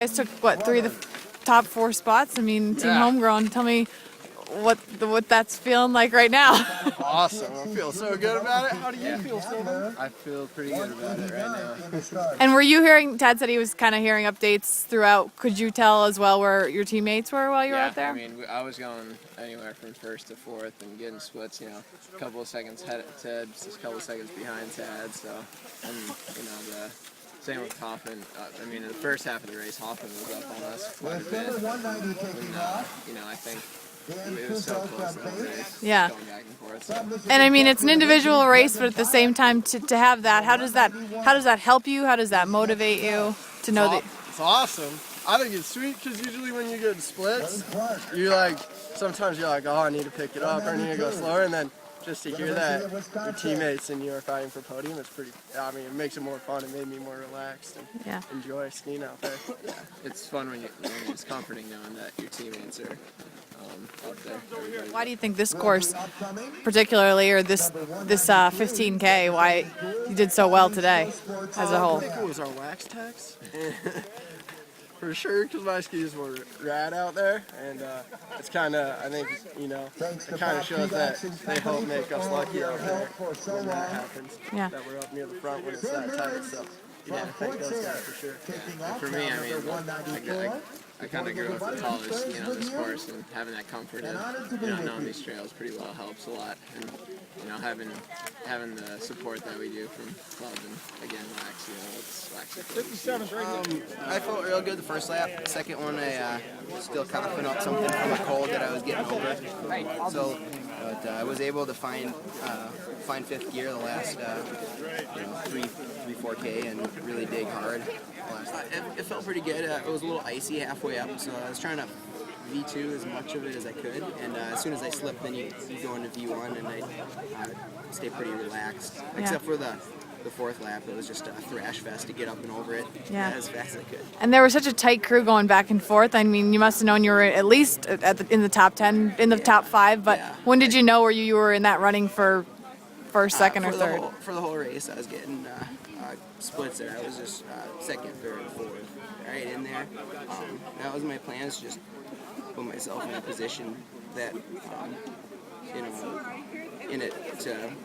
guys took, what, 3 of the top 4 spots? I mean, team homegrown. Tell me what that's feeling like right now. Awesome. I feel so good about it. How do you feel, Sylvan? I feel pretty good about it right now. And were you hearing, Tad said he was kind of hearing updates throughout. Could you tell as well where your teammates were while you were out there? I mean, I was going anywhere from 1st to 4th and getting splits, a couple of seconds ahead of Ted, just a couple of seconds behind Tad. So, and, the same with Hoffman. I mean, in the first half of the race, Hoffman was up on us quite a bit. And, I think it was so close the whole race. Yeah. Going back and forth. So. And I mean, it's an individual race, but at the same time, to have that, how does that help you? How does that motivate you to know that? It's awesome. I think it's sweet because usually when you get splits, sometimes you're like, oh, I need to pick it up or I need to go slower, and then just to hear that your teammates and you are fighting for podium, it's pretty, it makes it more fun. It made me more relaxed and enjoy skiing out there. Yeah, it's fun when it's comforting knowing that your teammates are up there. Why do you think this course, particularly, or this 15K, why you did so well today as a whole? I think it was our wax tax. For sure, because my skis were rad out there, and it's kind of, I think, it kind of shows that they help make us lucky out there when that happens. Yeah. That we're up near the front when it's that tight. So, I think those guys for sure. Yeah. For me, I kind of grew up the tallest, this course, and having that comfort of, knowing these trails pretty well helps a lot. And, having the support that we do from club and, again, Wax, it's Wax. I felt real good the first lap. The second one, I still kind of put up something from a cold that I was getting over. So, but I was able to find 5th gear the last 3-4K and really dig hard. It felt pretty good. It was a little icy halfway up, so I was trying to V2 as much of it as I could, and as soon as I slipped, then you go into V1, and I stay pretty relaxed, except for the 4th lap. It was just a thrash fest to get up and over it as fast as I could. And there was such a tight crew going back and forth. I mean, you must have known you were at least in the top 10, in the top 5, but when did you know you were in that running for first, second, or third? For the whole race, I was getting splits there. I was just 2nd, 3rd, 4th, right in there. That was my plan, is just put myself in a position that, in it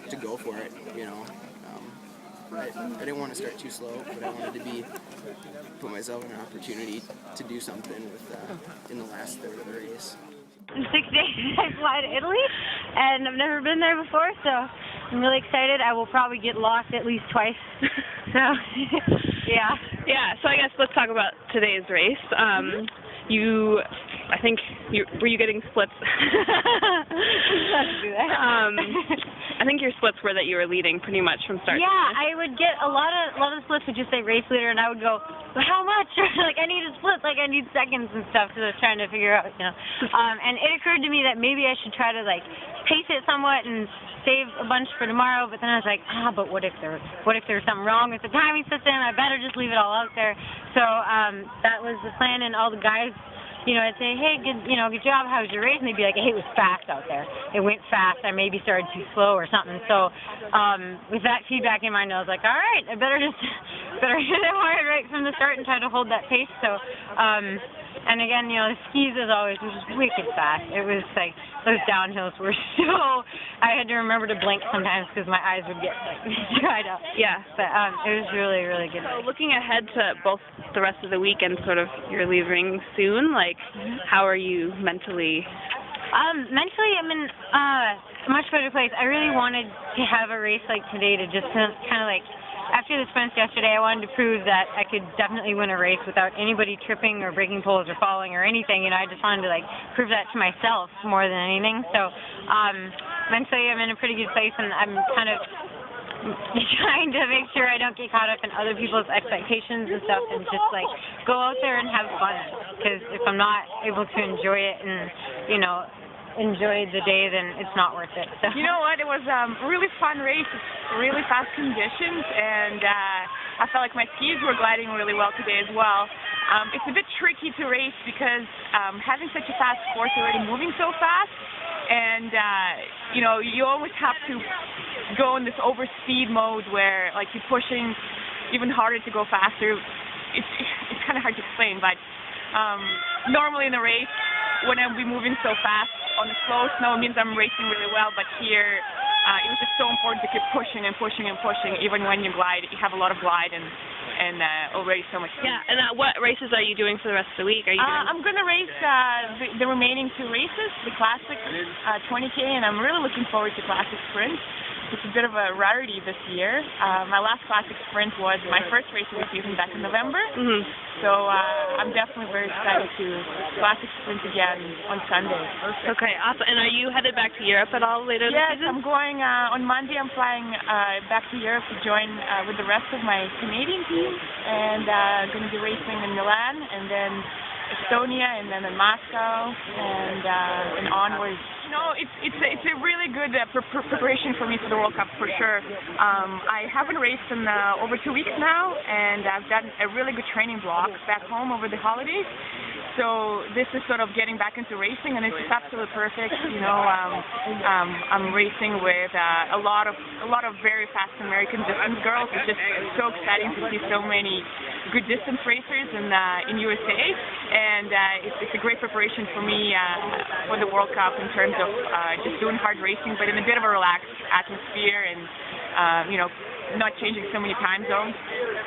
to go for it, I didn't want to start too slow, but I wanted to put myself in an opportunity to do something in the last third of the race. In 6 days I fly to Italy, and I've never been there before, so I'm really excited. I will probably get lost at least twice. So, yeah. Yeah, so I guess let's talk about today's race. Were you getting splits? Let's do that. I think your splits were that you were leading pretty much from start to finish. I would get a lot of the splits would just say race leader, and I would go, but how much? Like, I need a split, like I need seconds and stuff, because I was trying to figure out, and it occurred to me that maybe I should try to pace it somewhat and save a bunch for tomorrow, but then I was like, but what if there's something wrong with the timing system? I better just leave it all out there. So that was the plan, and all the guys, I'd say, hey, good job, how was your race? And they'd be like, hey, it was fast out there. It went fast. I maybe started too slow or something. So with that feedback in mind, I was like, all right, I better hit it hard right from the start and try to hold that pace. So, and again, the skis, as always, was just wicked fast. It was like, those downhills were I had to remember to blink sometimes because my eyes would get dried up. Yeah. But it was really, really good. So looking ahead to both the rest of the week and sort of you're leaving soon, how are you mentally? Mentally, I'm in a much better place. I really wanted to have a race like today to just kind of after the sprints yesterday, I wanted to prove that I could definitely win a race without anybody tripping or breaking poles or falling or anything. I just wanted to prove that to myself more than anything. So mentally, I'm in a pretty good place, and I'm kind of trying to make sure I don't get caught up in other people's expectations and stuff, and just go out there and have fun. Because if I'm not able to enjoy it and enjoy the day, then it's not worth it. So. You know what? It was a really fun race. It's really fast conditions, and I felt like my skis were gliding really well today as well. It's a bit tricky to race because having such a fast course, already moving so fast, and you always have to go in this overspeed mode where you're pushing even harder to go faster. it's kind of hard to explain, but normally in a race, when I'll be moving so fast on the slow snow, it means I'm racing really well, but here it was just so important to keep pushing and pushing and pushing. Even when you glide, you have a lot of glide and already so much speed. Yeah, and what races are you doing for the rest of the week? Are you doing... I'm going to race the remaining 2 races, the Classic 20K, and I'm really looking forward to Classic Sprint. It's a bit of a rarity this year. My last Classic Sprint was my first race of the season back in November. Mm-hmm. So I'm definitely very excited to Classic Sprint again on Sunday. Okay, awesome. And are you headed back to Europe at all later this season? Yes, I'm going, on Monday I'm flying back to Europe to join with the rest of my Canadian team, and going to be racing in Milan, and then Estonia, and then in Moscow, and onwards. You know, it's a really good preparation for me for the World Cup for sure. I haven't raced in over 2 weeks now, and I've done a really good training block back home over the holidays. So this is sort of getting back into racing, and it's just absolutely perfect. You know, I'm racing with a lot of very fast American distance girls. It's just so exciting to see so many good distance racers in USA, and it's a great preparation for me for the World Cup in terms of just doing hard racing, but in a bit of a relaxed atmosphere, and you know, not changing so many time zones,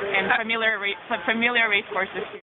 and familiar race courses.